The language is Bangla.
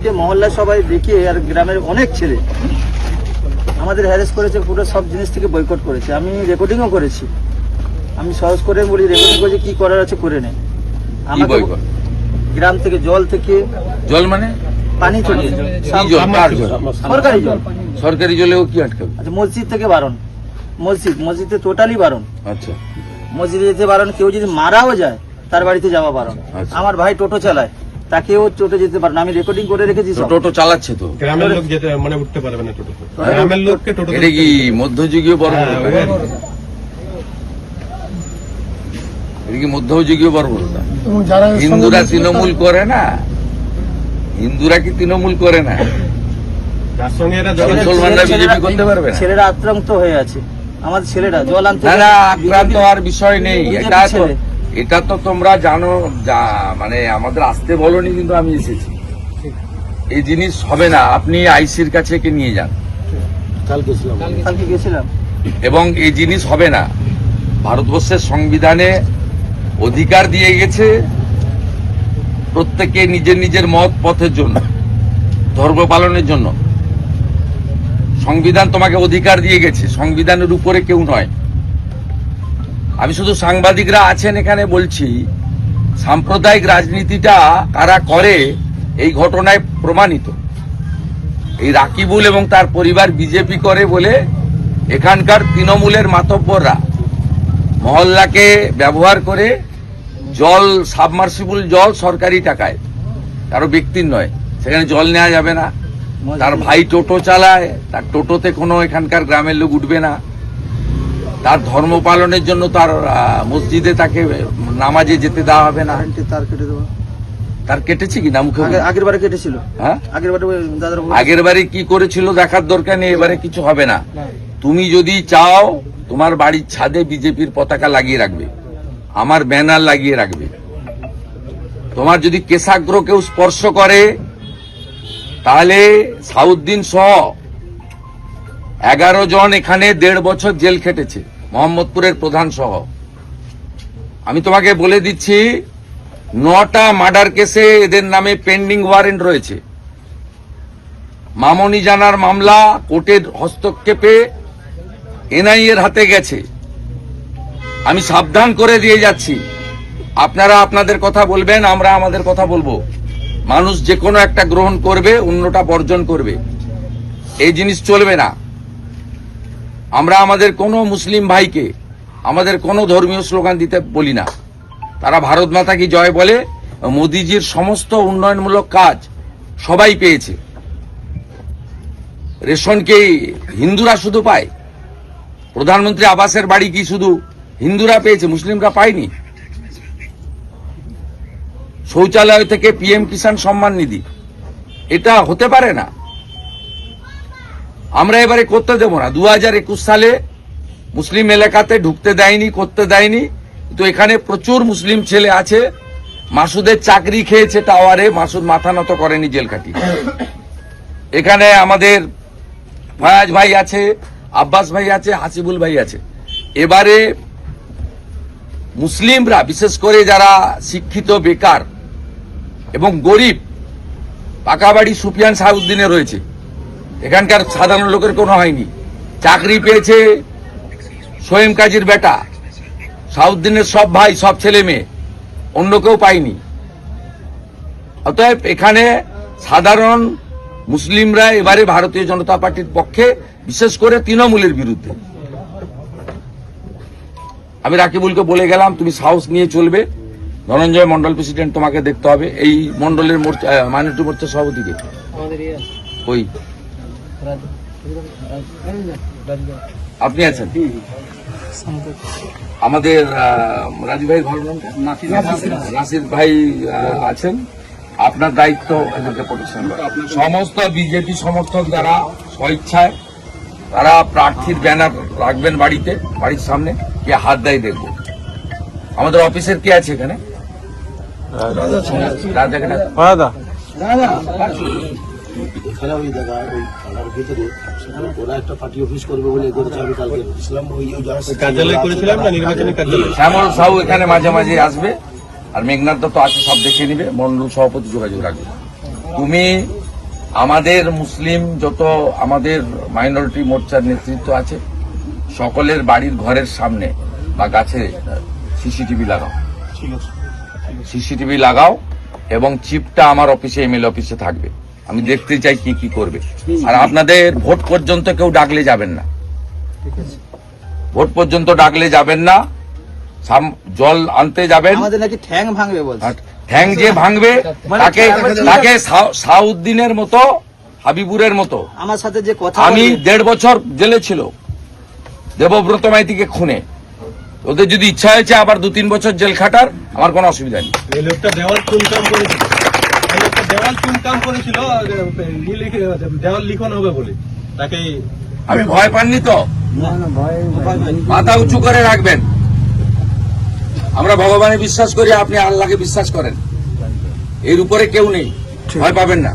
মহল্লা সবাই দেখে আর গ্রামের অনেক ছেলে আমাদের হ্যারেস করেছে, পুরো সব জিনিস থেকে বয়কট করেছে। আমি রেকর্ডিংও করেছি, আমি সহজ করে বলি রেকর্ডিং করেছি, কি করার আছে করে নেই। আমাকে গ্রাম থেকে জল মানে পানি থেকে সরকারি জল, সরকারি জলেও কি আটকাবে? আচ্ছা মসজিদ থেকে বারণ, মসজিদে টোটালি বারণ। আচ্ছা মসজিদে যেতে বারণ, কেউ যদি মারাও যায় তার বাড়িতে যাওয়া বারণ। আমার ভাই টোটো চালায়, তাকেও টোটো যেতে পারে না। আমি রেকর্ডিং করে রেখেছি। টোটো চালাচ্ছে তো গ্রামের লোক যেতে মানে উঠতে পারবে না টোটো। গ্রামের লোককে টোটো এটা কি মধ্যযুগীয় বর্বরতা? এটা কি মধ্যযুগীয় বর্বরতা? হিন্দুরা তৃণমূল করে না? হিন্দুরা কি তৃণমূল করে না? যার সঙ্গে এরা মুসলমানরা বিজেপি করতে পারবে না? ছেলেরা আক্রান্ত হয়ে আছে, আমাদের ছেলেরা জল আনতে। না আক্রান্ত আর বিষয় নেই, এটা তো তোমরা জানো, মানে আমাদের আসতে বলনি, কিন্তু আমি এসেছি। এই জিনিস হবে না, আপনি আইসির কাছে কে নিয়ে যান। কালকে গেছিলাম। এবং এই জিনিস হবে না। ভারতবর্ষের সংবিধানে অধিকার দিয়ে গেছে প্রত্যেকে নিজের নিজের মত পথের জন্য, ধর্ম পালনের জন্য। সংবিধান তোমাকে অধিকার দিয়ে গেছে, সংবিধানের উপরে কেউ নয়। আমি শুধু সাংবাদিকরা আছেন এখানে বলছি, সাম্প্রদায়িক রাজনীতিটা কারা করে এই ঘটনায় প্রমাণিত। এই রাকিবুল এবং তার পরিবার বিজেপি করে বলে এখানকার তৃণমূলের মাতব্বররা মহল্লাকে ব্যবহার করে জল, সাবমার্সিবল জল সরকারি টাকায়, কারো ব্যক্তির নয়, সেখানে জল নেওয়া যাবে না। তার ভাই টোটো চালায়, তার টোটোতে কোনো এখানকার গ্রামের লোক উঠবে না। তার ধর্ম পালনের জন্য তার মসজিদে তাকে নামাজে যেতে দেওয়া হবে না। তার কেটেছে কি না মুখে? আগের বারে কেটেছিল। হ্যাঁ আগের বারে কি করেছিল দেখার দরকার নেই, এবারে কিছু হবে না। তুমি যদি চাও তোমার বাড়ির ছাদে বিজেপির পতাকা লাগিয়ে রাখবে, আমার ব্যানার লাগিয়ে রাখবে। তোমার যদি কেশাগ্র কেউ স্পর্শ করে তাহলে সাউদ্দিন সহ 11 জন এখানে 1.5 বছর জেল খেটেছে, মোহাম্মদপুরের প্রধান সহ। আমি তোমাকে বলে দিচ্ছি, 9টা মার্ডার কেসে এদের নামে পেন্ডিং ওয়ারেন্ট রয়েছে। মামনি জানার মামলা কোর্টের হস্তক্ষেপে এনআইএ এর হাতে গেছে। আমি সাবধান করে দিয়ে যাচ্ছি, আপনারা আপনাদের কথা বলবেন, আমরা আমাদের কথা বলবো। মানুষ যে কোনো একটা গ্রহণ করবে, অন্যটা বর্জন করবে, এই জিনিস চলবে না। আমরা আমাদের কোনো মুসলিম ভাইকে আমাদের কোনো ধর্মীয় স্লোগান দিতে বলি না। তারা ভারত মাতা কি জয় বলে, মোদিজির সমস্ত উন্নয়নমূলক কাজ সবাই পেয়েছে। রেশন কি হিন্দুরা শুধু পায়? প্রধানমন্ত্রী আবাসের বাড়ি কি শুধু হিন্দুরা পেয়েছে, মুসলিমরা পায়নি? শৌচালয় থেকে পিএম কিষাণ সম্মান নিধি, এটা হতে পারে না। আমরা এবারে করতে দেব না। 2021 সালে মুসলিম এলাকাতে ঢুকতে দেয়নি, করতে দেয়নি, তো এখানে প্রচুর মুসলিম ছেলে আছে। মাসুদের চাকরি খেয়েছে টাওয়ারে, মাসুদ মাথা নত করেনি, জেল খাটি। এখানে আমাদের ফায়াজ ভাই আছে, আব্বাস ভাই আছে, হাসিবুল ভাই আছে। এবারে মুসলিমরা, বিশেষ করে যারা শিক্ষিত, বেকার এবং গরিব, পাকা বাড়ি সুফিয়ান সাউদ্দিনে রয়েছে, এখানকার সাধারণ লোকের কোনো হয়নি। চাকরি পেয়েছে সোয়েম কাজীর বেটা, সাউদ্দিনের সব ভাই, সব ছেলে মেয়ে, অন্য কেউ পায়নি। অতএব এখানে সাধারণ মুসলিমরা এবারে ভারতীয় জনতা পার্টির পক্ষে, বিশেষ করে তৃণমূলের বিরুদ্ধে। আমি রাকিবুলকে বলে গেলাম, তুমি সাহস নিয়ে চলবে। ধনঞ্জয় মন্ডল প্রেসিডেন্ট, তোমাকে দেখতে হবে। এই মন্ডলের মাইনরিটি মোর্চার সভাপতিকে ওই আপনি আছেন, আমাদের রাজু ভাই ঘর নাসির ভাই আছেন। আপনার দায়িত্ব এদেরকে প্রোটেকশন করা। সমস্ত বিজেপি সমর্থক যারা স্বইচ্ছায়, তারা প্রার্থীর ব্যানার রাখবেন বাড়িতে, বাড়ির সামনে। কে হাত দেয় দেখব। আমাদের অফিসের কে আছে এখানে? এখানে ওই জায়গায় ওই থানার ভিতরে ওরা একটা পার্টি অফিস করবে বলে করেছে। আমি কালকে ইসলাম ওই কার্যালয় করেছিলাম না, নির্বাচনী কার্যালয়। শ্যামল সাহু এখানে মাঝে মাঝে আসবে, আর মেঘনাথ দত্ত আছে, সব দেখে নিবে। মন্ডল সভাপতি যোগাযোগ রাখবে। তুমি আমাদের মুসলিম যত আমাদের মাইনরিটি মোর্চার নেতৃত্ব আছে সকলের বাড়ির ঘরের সামনে বা গাছে সিসিটিভি লাগাও, সিসিটিভি লাগাও এবং চিপটা আমার অফিসে এমএলএ অফিসে থাকবে। আমি দেখতে চাই কি কি করবে। আর আপনাদের ভোট পর্যন্ত কেউ ডাকলে যাবেন না, ভোট পর্যন্ত ডাকলে যাবেন না। জল আনতে যাবেন, আমাদের নাকি ঠ্যাং ভাঙবে বলছে। আর ঠ্যাং যে ভাঙবে তাকে তাকে সাউদ্দিনের মতো, হাবিবুরের মতো। আমার সাথে যে কথা আমি বলে- 1.5 বছর জেলে ছিল দেবব্রত মাইতিকে খুনে। ওদের যদি ইচ্ছা হয়েছে আবার 2-3 বছর জেল খাটার, আমার কোনো অসুবিধা নেই। এই লোকটা দেওয়াল চুনকাম করেছিল, এই লোকটা দেওয়াল চুনকাম করেছিল, দেওয়াল লিখন হবে বলে তাকে। আমি ভয় পাননি তো, মাথা উঁচু করে রাখবেন। আমরা ভগবানে বিশ্বাস করি, আপনি আল্লাহকে বিশ্বাস করেন, এর উপরে কেউ নেই, ভয় পাবেন না।